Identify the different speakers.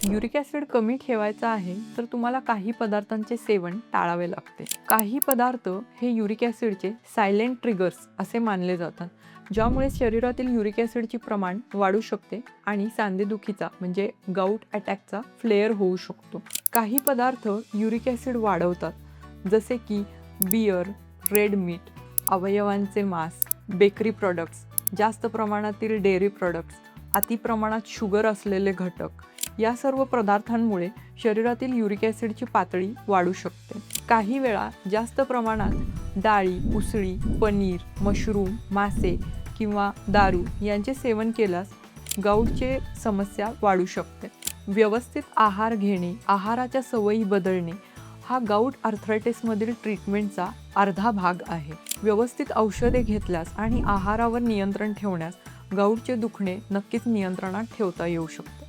Speaker 1: Uric acid कमी ठेवायचा आहे तर तुम्हाला काही पदार्थांचे सेवन टाळावे लागते. काही पदार्थ हे युरिक ॲसिडचे सायलेंट ट्रिगर्स असे मानले जातात, ज्यामुळे शरीरातील युरिक ॲसिडचे प्रमाण वाढू शकते आणि सांधेदुखीचा म्हणजे गाऊट अटॅकचा फ्लेअर होऊ शकतो. काही पदार्थ युरिक ॲसिड वाढवतात, जसे की बियर, रेड मीट, अवयवांचे मांस, बेकरी प्रॉडक्ट्स, जास्त प्रमाणातील डेअरी प्रॉडक्ट्स, अति प्रमाणात शुगर असलेले घटक, या सर्व पदार्थांमुळे शरीरातील युरिक ॲसिडची पातळी वाढू शकते. काही वेळा जास्त प्रमाणात डाळी, उसळी, पनीर, मशरूम, मासे किंवा दारू यांचे सेवन केल्यास गाऊटची समस्या वाढू शकते. व्यवस्थित आहार घेणे, आहाराच्या सवयी बदलणे हा गाऊट आर्थरायटिसमधील ट्रीटमेंटचा अर्धा भाग आहे. व्यवस्थित औषधे घेतल्यास आणि आहारावर नियंत्रण ठेवण्यास गाऊटचे दुखणे नक्कीच नियंत्रणात ठेवता येऊ शकते.